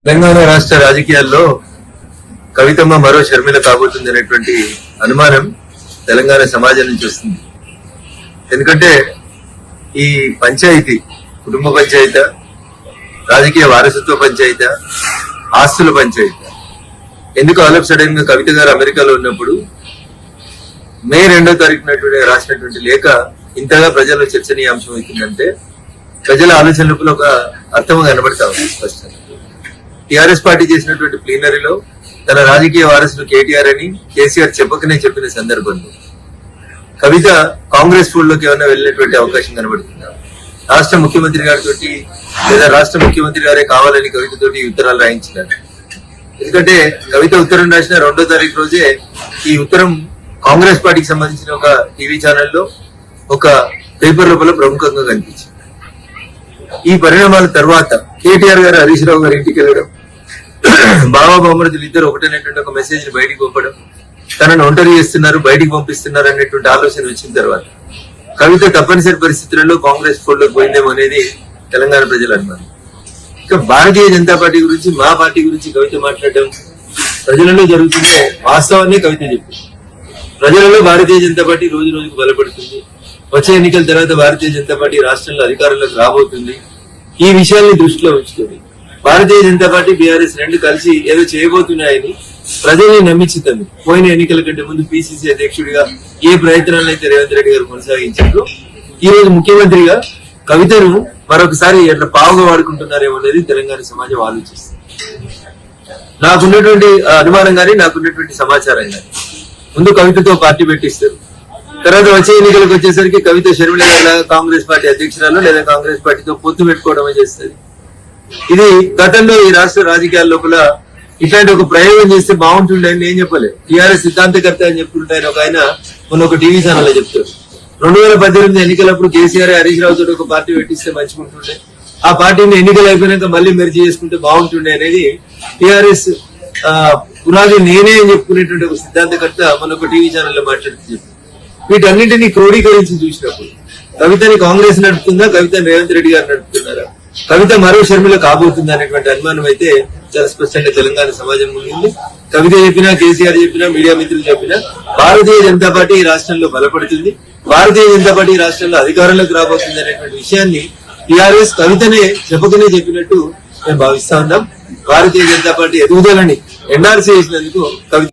తెలంగాణ రాష్ట్ర రాజకీయాల్లో కవితమ్మ మరో షర్మిల కాబోతుంది అనేటువంటి అనుమానం తెలంగాణ సమాజం నుంచి వస్తుంది. ఎందుకంటే ఈ పంచాయతీ కుటుంబ పంచాయతీ, రాజకీయ వారసత్వ పంచాయతీ, ఆస్తుల పంచాయతీ ఎందుకు ఆల్ ఆఫ్ సడన్ గా కవిత గారు అమెరికాలో ఉన్నప్పుడు మే 2వ తారీఖున రాసినటువంటి లేఖ ఇంతగా ప్రజల్లో చర్చనీయాంశం అవుతుందంటే ప్రజల ఆలోచనలకు ఒక అర్థం కనబడతా ఉంది స్పష్టంగా. టీఆర్ఎస్ పార్టీ చేసినటువంటి ప్లీనరీలో తన రాజకీయ వారసులు కేటీఆర్ అని కేసీఆర్ చెప్పకనే చెప్పిన సందర్భంలో కవిత కాంగ్రెస్ ఫోల్డ్ లోకి ఏమైనా వెళ్ళినటువంటి అవకాశం కనబడుతుందా? రాష్ట్ర ముఖ్యమంత్రి గారితో లేదా రాష్ట్ర ముఖ్యమంత్రి గారే కావాలని కవితతోటి ఉత్తరాలు రాయించినారు. ఎందుకంటే కవిత ఉత్తరం రాసిన 2వ తారీఖు రోజే ఈ ఉత్తరం కాంగ్రెస్ పార్టీకి సంబంధించిన ఒక టీవీ ఛానల్లో ఒక పేపర్ లోపల ప్రముఖంగా కనిపించింది. ఈ పరిణామాల తర్వాత కేటీఆర్ గారు హరీష్ రావు గారి ఇంటికి వెళ్ళడం, బాబా బొమ్మరుదులు ఇద్దరు ఒకటనేటువంటి ఒక మెసేజ్ ని బయటికి పంపడం, తనను ఒంటరి చేస్తున్నారు, బయటికి పంపిస్తున్నారు అనేటువంటి ఆలోచన వచ్చిన తర్వాత కవిత తప్పనిసరి పరిస్థితులలో కాంగ్రెస్ ఫోల్డ్ లోకి పోయిందేమో అనేది తెలంగాణ ప్రజల అనుమానం. ఇక భారతీయ జనతా పార్టీ గురించి, మా పార్టీ గురించి కవిత మాట్లాడడం ప్రజలలో జరుగుతుందే వాస్తవాన్ని కవిత చెప్పింది. ప్రజలలో భారతీయ జనతా పార్టీ రోజు రోజుకు బలపడుతుంది. వచ్చే ఎన్నికల తర్వాత భారతీయ జనతా పార్టీ రాష్ట్రంలో అధికారంలోకి రాబోతుంది. ఈ విషయాన్ని దృష్టిలో ఉంచుకొని భారతీయ జనతా పార్టీ, బీఆర్ఎస్ రెండు కలిసి ఏదో చేయబోతున్నాయని ప్రజల్ని నమ్మించుతుంది. పోయిన ఎన్నికల కంటే ముందు పిసిసి అధ్యక్షుడిగా ఏ ప్రయత్నాలను అయితే రేవంత్ రెడ్డి గారు కొనసాగించారు, ఈ రోజు ముఖ్యమంత్రిగా కవితను మరొకసారి ఎట్లా పావుగా వాడుకుంటున్నారేమో అనేది తెలంగాణ సమాజం ఆలోచిస్తుంది. నాకున్నటువంటి అనుమానం గానీ, నాకున్నటువంటి సమాచారం గానీ, ముందు కవితతో పార్టీ పెట్టిస్తారు, తర్వాత వచ్చే ఎన్నికలకు వచ్చేసరికి కవిత షర్మిల గారు కాంగ్రెస్ పార్టీ అధ్యక్షురాలు లేదా కాంగ్రెస్ పార్టీతో పొత్తు పెట్టుకోవడమే చేస్తుంది. ఇది గతంలో ఈ రాష్ట్ర రాజకీయాల లోపల ఇట్లాంటి ఒక ప్రయోగం చేస్తే బాగుంటుండే అని నేను చెప్పలేదు. టీఆర్ఎస్ సిద్ధాంతకర్త అని చెప్పుకుంటాయని ఒక ఆయన మొన్న ఒక టీవీ ఛానల్లో చెప్తాడు. 2018 ఎన్నికలప్పుడు కేసీఆర్ హరీష్ రావు తోటి ఒక పార్టీ పెట్టిస్తే మంచిగుంటుండే, ఆ పార్టీని ఎన్నికలు అయిపోయినాక మళ్ళీ మెర్జీ చేసుకుంటే బాగుంటుండే అనేది టీఆర్ఎస్ పునాది నేనే అని చెప్పుకునేటువంటి ఒక సిద్ధాంతకర్త మొన్న ఒక టీవీ ఛానల్లో మాట్లాడుతూ చెప్పారు. వీటన్నింటినీ క్రోడీకరించి చూసినప్పుడు కవితని కాంగ్రెస్ నడుపుతుందా, కవితని రేవంత్ రెడ్డి గారు నడుపుతున్నారా, కవిత మరో షర్మిల కాబోతుందా అనేటువంటి అనుమానం అయితే చాలా స్పష్టంగా తెలంగాణ సమాజం ముందు. కవిత చెప్పినా, కేసీఆర్ చెప్పినా, మీడియా మిత్రులు చెప్పినా భారతీయ జనతా పార్టీ ఈ రాష్ట్రంలో బలపడుతుంది, భారతీయ జనతా పార్టీ ఈ రాష్ట్రంలో అధికారంలోకి రాబోతుంది అనేటువంటి విషయాన్ని టీఆర్ఎస్ కవితనే చెప్పకనే చెప్పినట్టు మేము భావిస్తా ఉన్నాం. భారతీయ జనతా పార్టీ ఎదుగుదలని ఎన్ఆర్సీ చేసినందుకు కవిత